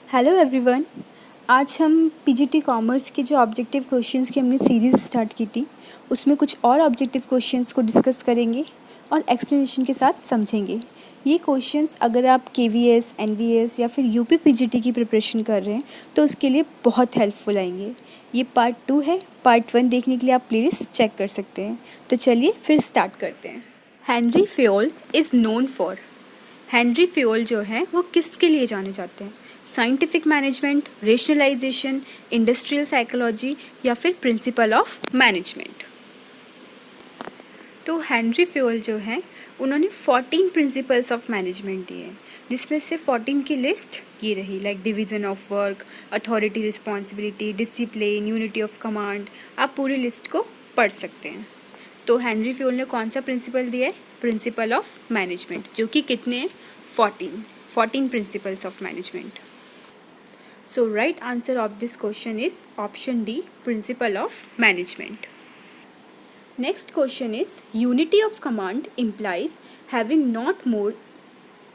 Hello everyone. आज हम PGT commerce के जो ऑब्जेक्टिव क्वेश्चंस की हमने सीरीज़ स्टार्ट की थी उसमें कुछ और ऑब्जेक्टिव क्वेश्चंस को डिस्कस करेंगे और एक्सप्लेनेशन के साथ समझेंगे। ये क्वेश्चंस अगर आप केवीएस, एनवीएस या फिर यूपी पीजीटी की प्रिपरेशन कर रहे हैं तो उसके लिए बहुत हेल्पफुल आएंगे। ये पार्ट 2 है। पार्ट 1 देखने के लिए आप प्लेलिस्ट चेक कर सकते हैं। तो चलिए फिर स्टार्ट करते हैं। Henri Fayol is known for. Henri Fayol जो है वो किसके लिए जाने जाते हैं? Scientific management, rationalisation, industrial psychology या फिर प्रिंसिपल ऑफ मैनेजमेंट। तो हेनरी फ्योल जो है उन्होंने 14 प्रिंसिपल्स ऑफ मैनेजमेंट दिए हैं, जिसमें से 14 की लिस्ट ये रही, like division of work, authority, responsibility, discipline, unity of command. आप पूरी लिस्ट को पढ़ सकते हैं। तो हेनरी फ्योल ने कौन सा प्रिंसिपल दिया है? प्रिंसिपल ऑफ मैनेजमेंट, जो कि कितने हैं? 14 principles of management. So right answer of this question is option D, principle of management. Next question is unity of command implies having not more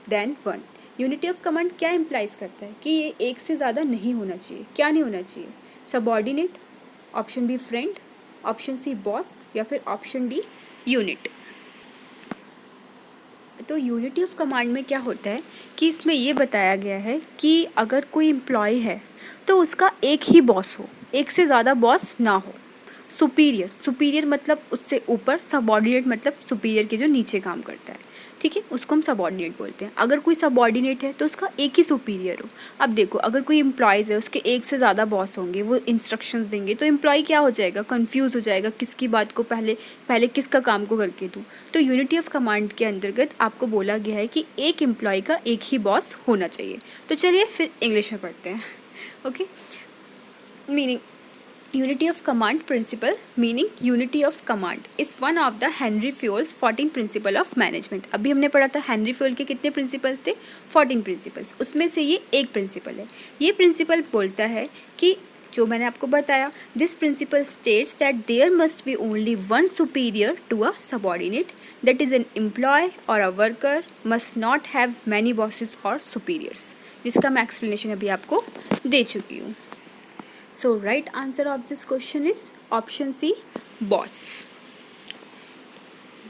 than one. Unity of command क्या implies करता है? कि ये एक से ज़्यादा नहीं होना चाहिए। क्या नहीं होना चाहिए? Subordinate, option B friend, option C boss या फिर option D unit. तो यूनिटी ऑफ कमांड में क्या होता है कि इसमें ये बताया गया है कि अगर कोई एम्प्लॉय है तो उसका एक ही बॉस हो, एक से ज़्यादा बॉस ना हो। सुपीरियर मतलब उससे ऊपर, सबऑर्डिनेट मतलब सुपीरियर के जो नीचे काम करता है, ठीक है, उसको हम सबऑर्डिनेट बोलते हैं। अगर कोई सबऑर्डिनेट है तो उसका एक ही सुपीरियर हो। अब देखो, अगर कोई एम्प्लॉयज़ है, उसके एक से ज़्यादा बॉस होंगे, वो इंस्ट्रक्शंस देंगे, तो एम्प्लॉय क्या हो जाएगा? कंफ्यूज हो जाएगा, किसकी बात को पहले किसका काम को करके दूँ। तो यूनिटी ऑफ कमांड के अंतर्गत आपको बोला गया है कि एक एम्प्लॉय का एक ही बॉस होना चाहिए। तो चलिए फिर इंग्लिश में पढ़ते हैं। Okay, meaning Unity of command principle, meaning unity of command is one of the Henry Fayol's 14 principle of management. अभी हमने पढ़ा था हेनरी फ्योल के कितने प्रिंसिपल्स थे? 14 प्रिंसिपल्स। उसमें से ये एक प्रिंसिपल है। ये प्रिंसिपल बोलता है कि जो मैंने आपको बताया, this principle states that there must be only one superior to a subordinate, that is an employ or a worker, must not have many bosses or superiors, जिसका मैं एक्सप्लेनेशन अभी आपको दे चुकी हूँ। So right answer of this question is option C, boss.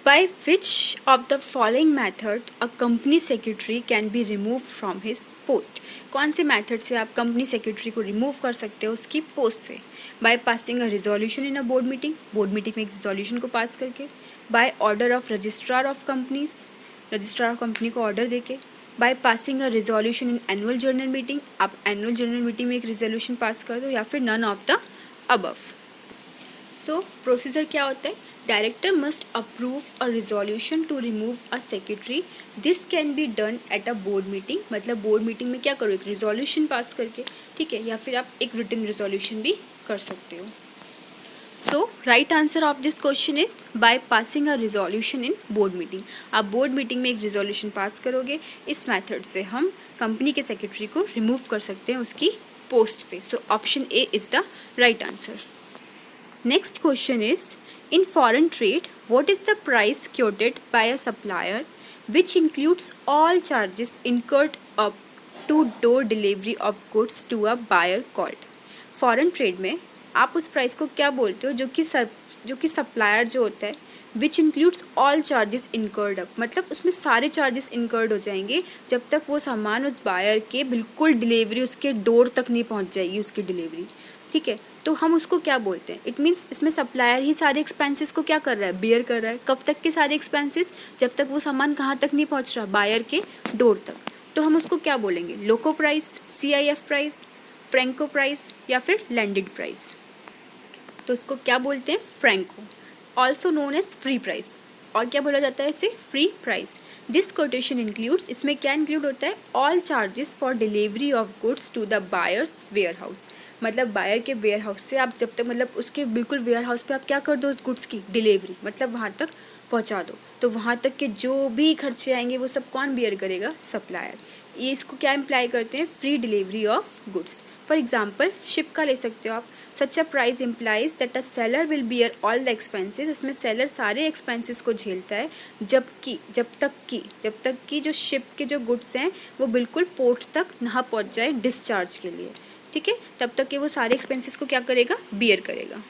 By which of the following method a company secretary can be removed from his post? कौन से method से आप कंपनी सेक्रेटरी को रिमूव कर सकते हो उसकी पोस्ट से? By passing a resolution in a board meeting में एक रिजोल्यूशन को पास करके, by order of registrar of companies, registrar of company को ऑर्डर देके, by passing a resolution in annual general meeting, आप एनुअल जनरल मीटिंग में एक resolution pass कर दो, या फिर none of the above. So procedure क्या होता है? Director must approve a resolution to remove a secretary. This can be done at a board meeting, मतलब बोर्ड मीटिंग में क्या करो? एक रिजोल्यूशन पास करके, ठीक है, या फिर आप एक रिटन रिजोल्यूशन भी कर सकते हो। So right answer of this question is by passing a resolution in board meeting. आप बोर्ड मीटिंग में एक रिजोल्यूशन पास करोगे, इस मेथड से हम कंपनी के सेक्रेटरी को रिमूव कर सकते हैं उसकी पोस्ट से। So option A is the right answer. Next question is in foreign trade what is the price quoted by a supplier which includes all charges incurred up to door delivery of goods to a buyer called. Foreign trade में आप उस price को क्या बोलते हो जो कि supplier जो होता है, विच includes all charges incurred up, मतलब उसमें सारे चार्जेस इनकर्ड हो जाएंगे जब तक वो सामान उस बायर के बिल्कुल डिलीवरी उसके डोर तक नहीं पहुंच जाएगी उसकी डिलीवरी, ठीक है। तो हम उसको क्या बोलते हैं? इट मीन्स इसमें सप्लायर ही सारे एक्सपेंसेस को क्या कर रहा है? बियर कर रहा है। कब तक के सारे एक्सपेंसेस? जब तक वो सामान कहाँ तक नहीं पहुँच रहा? बायर के डोर तक। तो हम उसको क्या बोलेंगे? Loco price, CIF price, franco price या फिर लैंडेड प्राइस। तो इसको क्या बोलते हैं? Franco, also known as free price. और क्या बोला जाता है इसे? Free price. This quotation includes, इसमें क्या इंक्लूड होता है? All charges for delivery of goods to the buyers warehouse, मतलब बायर के वेयर हाउस से आप जब तक, मतलब उसके बिल्कुल वेयर हाउस पे आप क्या कर दो? उस गुड्स की डिलीवरी, मतलब वहाँ तक पहुँचा दो। तो वहाँ तक के जो भी खर्चे आएंगे वो सब कौन बियर करेगा? सप्लायर। ये इसको क्या इम्प्लाई करते हैं, free delivery of goods. For example ship का ले सकते हो आप, such a price implies that a seller will bear all the expenses, इसमें सेलर सारे एक्सपेंसेस को झेलता है जब तक कि जो शिप के जो गुड्स हैं वो बिल्कुल पोर्ट तक ना पहुंच जाए डिस्चार्ज के लिए, ठीक है, तब तक कि वो सारे एक्सपेंसेस को क्या करेगा, बियर करेगा।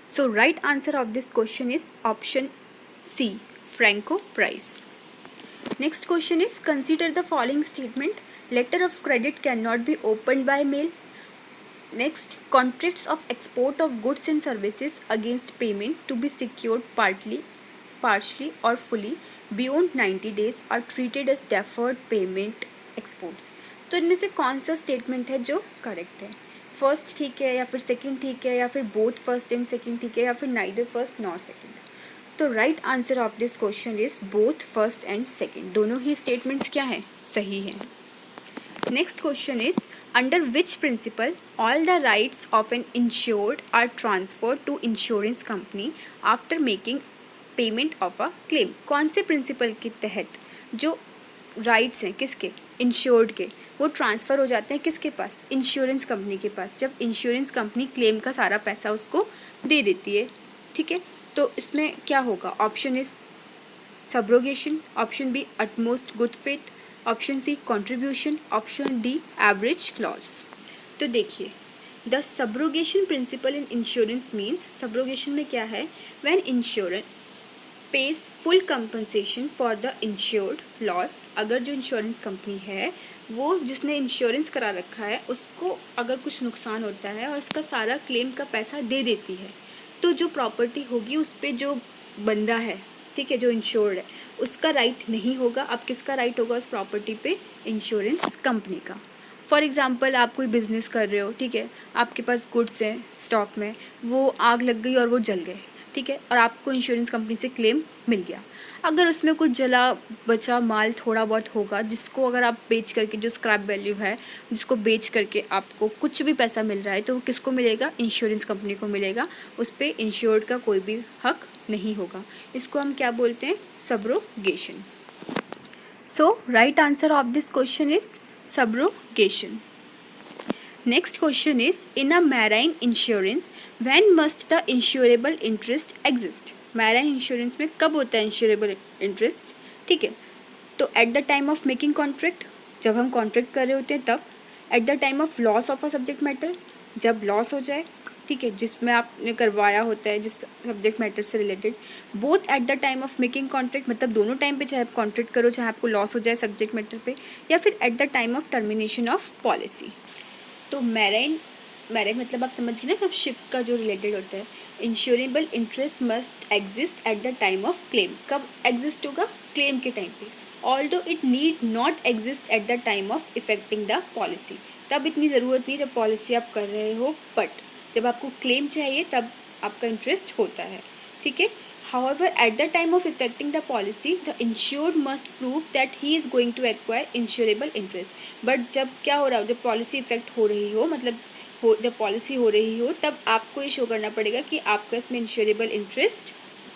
So right answer of this question is option C, franco price. Next question is, consider the following statement. Letter of credit cannot be opened by mail. Next, contracts of export of goods and services against payment to be secured partially or fully beyond 90 days are treated as deferred payment exports. तो इनमें से कौन सा statement है जो correct है? First ठीक है या फिर सेकंड ठीक है या फिर बोथ फर्स्ट एंड सेकंड ठीक है या फिर नाइदर फर्स्ट नॉर सेकंड? तो right answer of this question is both first and second, दोनों ही स्टेटमेंट्स क्या हैं, सही हैं। Next question is, under which principle all the rights of an insured are transfer to insurance company after making payment of a claim? कौन से principal के तहत जो राइट्स हैं किसके, इंश्योर्ड के, वो ट्रांसफ़र हो जाते हैं किसके पास, इंश्योरेंस कंपनी के पास, जब इंश्योरेंस कंपनी क्लेम का सारा पैसा उसको दे देती है, ठीक है। तो इसमें क्या होगा, option is subrogation, option B utmost good faith, option C contribution, option D average clause. तो देखिए, the subrogation principle in insurance means, subrogation में क्या है, when insurance pays full compensation for the insured loss, अगर जो insurance company है वो जिसने इंश्योरेंस करा रखा है उसको अगर कुछ नुकसान होता है और उसका सारा क्लेम का पैसा दे देती है, तो जो प्रॉपर्टी होगी उस पर जो बंदा है, ठीक है, जो इंश्योर्ड है, उसका राइट नहीं होगा। अब किसका राइट होगा उस प्रॉपर्टी पे, इंश्योरेंस कंपनी का। फॉर एग्जांपल आप कोई बिज़नेस कर रहे हो, ठीक है, आपके पास गुड्स हैं स्टॉक में, वो आग लग गई और वो जल गए, ठीक है, और आपको इंश्योरेंस कंपनी से क्लेम मिल गया। अगर उसमें कुछ जला बचा माल थोड़ा बहुत होगा जिसको अगर आप बेच करके, जो स्क्रैप वैल्यू है जिसको बेच करके आपको कुछ भी पैसा मिल रहा है, तो वो किसको मिलेगा, इंश्योरेंस कंपनी को मिलेगा, उस पर इंश्योर्ड का कोई भी हक नहीं होगा। इसको हम क्या बोलते हैं, subrogation. So right answer of this question is subrogation. Next question is, in a marine insurance, when must the insurable interest exist? Marine insurance में कब होता है insurable interest, ठीक है, तो at the time of making contract, जब हम contract कर रहे होते हैं तब, at the time of loss of a subject matter, जब loss हो जाए, ठीक है, जिसमें आपने करवाया होता है जिस सब्जेक्ट मैटर से related, both at the time of making contract, मतलब दोनों टाइम पे, चाहे आप कॉन्ट्रैक्ट करो चाहे आपको लॉस हो जाए सब्जेक्ट मैटर पे, या फिर eight the time of termination of policy. तो मैराइन मतलब आप समझ गए ना, जब शिप का जो रिलेटेड होता है, insurable interest must exist at the time of claim. कब एग्जिस्ट होगा, क्लेम के टाइम पे, although it need not exist at the time of effecting the policy. तब इतनी ज़रूरत नहीं जब पॉलिसी आप कर रहे हो, बट जब आपको क्लेम चाहिए तब आपका इंटरेस्ट होता है, ठीक है। However, at the time of effecting the policy, the insured must prove that he is going to acquire insurable interest. But जब क्या हो रहा हो, जब पॉलिसी इफेक्ट हो रही हो, मतलब जब पॉलिसी हो रही हो, तब आपको ये शो करना पड़ेगा कि आपका इसमें इंश्योरेबल इंटरेस्ट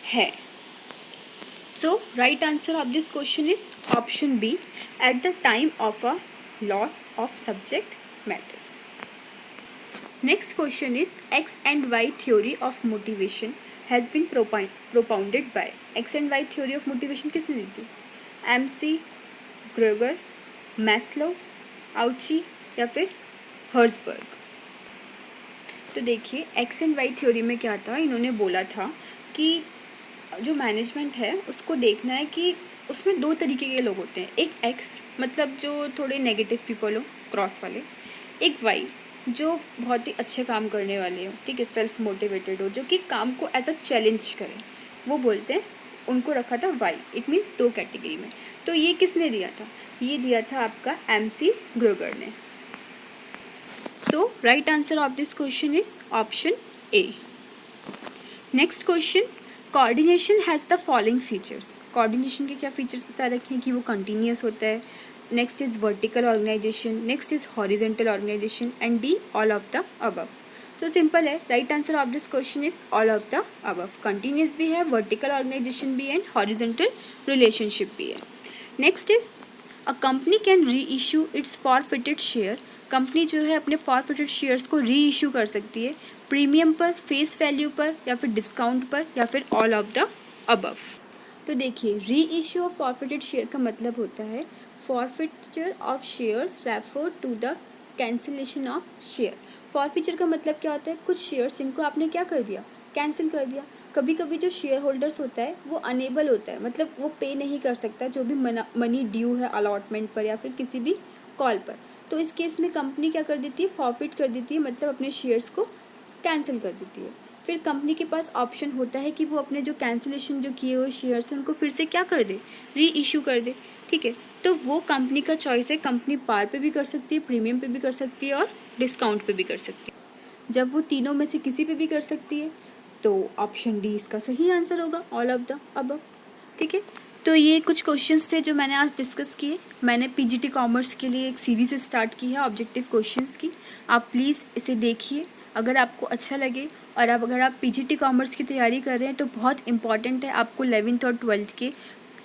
है। So right answer of this question is option B, at the time of a loss of subject matter. Next question is, X and Y theory of motivation has been propounded by. X and Y theory of motivation किसने दी थी, MC Gregor, Maslow, आउची या फिर Herzberg? तो देखिए, x and Y theory में क्या था, इन्होंने बोला था कि जो मैनेजमेंट है उसको देखना है कि उसमें दो तरीके के लोग होते हैं, एक एक्स मतलब जो थोड़े नेगेटिव पीपल हो, क्रॉस वाले, एक वाई जो बहुत ही अच्छे काम करने वाले हो, ठीक है, सेल्फ मोटिवेटेड हो, जो कि काम को एज अ चैलेंज करें, वो बोलते हैं, उनको रखा था वाई। इट मीन्स दो कैटेगरी में। तो ये किसने दिया था, ये दिया था आपका MC ग्रेगर ने। So right answer of this question is option A. Next question, coordination has the following features. Coordination के क्या फीचर्स बता रखे हैं कि वो कंटिन्यूस होता है। Next is vertical organisation, next is horizontal organisation and D all of the above. तो सिंपल है, right answer of this question is all of the above. Continuous भी है, वर्टिकल ऑर्गेनाइजेशन भी है एंड हॉरिजेंटल रिलेशनशिप भी है। Next is a company can री issue it's forfeited share, company जो है अपने फॉरफिटेड शेयर्स को री इशू कर सकती है प्रीमियम पर, फेस वैल्यू पर, या फिर डिस्काउंट पर, या फिर ऑल ऑफ द अबव। तो देखिए, री इशू ऑफ फॉरफिटेड शेयर का मतलब होता है forfeiture of shares refer to the cancellation of share. Forfeiture का मतलब क्या होता है, कुछ शेयर्स जिनको आपने क्या कर दिया, कैंसिल कर दिया। कभी कभी जो शेयर होल्डर्स होता है वो अनेबल होता है, मतलब वो पे नहीं कर सकता जो भी मनी ड्यू है अलॉटमेंट पर या फिर किसी भी कॉल पर, तो इस केस में कंपनी क्या कर देती है, फॉरफिट कर देती है, मतलब अपने शेयर्स को कैंसिल कर देती है। फिर कंपनी के पास ऑप्शन होता है कि वो अपने जो कैंसिलेशन जो किए हुए शेयर्स हैं उनको फिर से क्या कर दे, री इशू कर दे। ठीक है, तो वो कंपनी का चॉइस है, कंपनी पार पे भी कर सकती है, प्रीमियम पे भी कर सकती है और डिस्काउंट पे भी कर सकती है। जब वो तीनों में से किसी पे भी कर सकती है तो ऑप्शन डी इसका सही आंसर होगा, ऑल ऑफ द अबव। ठीक है, तो ये कुछ क्वेश्चंस थे जो मैंने आज डिस्कस किए। मैंने पीजीटी कॉमर्स के लिए एक सीरीज स्टार्ट की है ऑब्जेक्टिव क्वेश्चंस की, आप प्लीज़ इसे देखिए। अगर आपको अच्छा लगे और अगर आप पीजीटी कॉमर्स की तैयारी कर रहे हैं तो बहुत इंपॉर्टेंट है आपको 11th और 12th के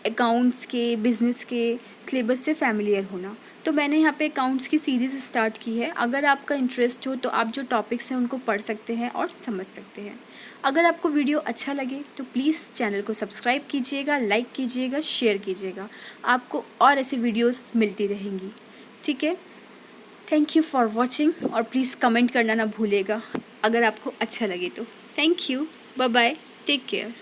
अकाउंट्स के, बिजनेस के सिलेबस से फैमिलियर होना। तो मैंने यहाँ पे अकाउंट्स की सीरीज़ स्टार्ट की है, अगर आपका इंटरेस्ट हो तो आप जो टॉपिक्स हैं उनको पढ़ सकते हैं और समझ सकते हैं। अगर आपको वीडियो अच्छा लगे तो प्लीज़ चैनल को सब्सक्राइब कीजिएगा, लाइक कीजिएगा, शेयर कीजिएगा, आपको और ऐसे वीडियोस मिलती रहेंगी। ठीक है, थैंक यू फॉर वॉचिंग, और प्लीज़ कमेंट करना ना भूलिएगा अगर आपको अच्छा लगे तो। Thank you, bye bye, take care.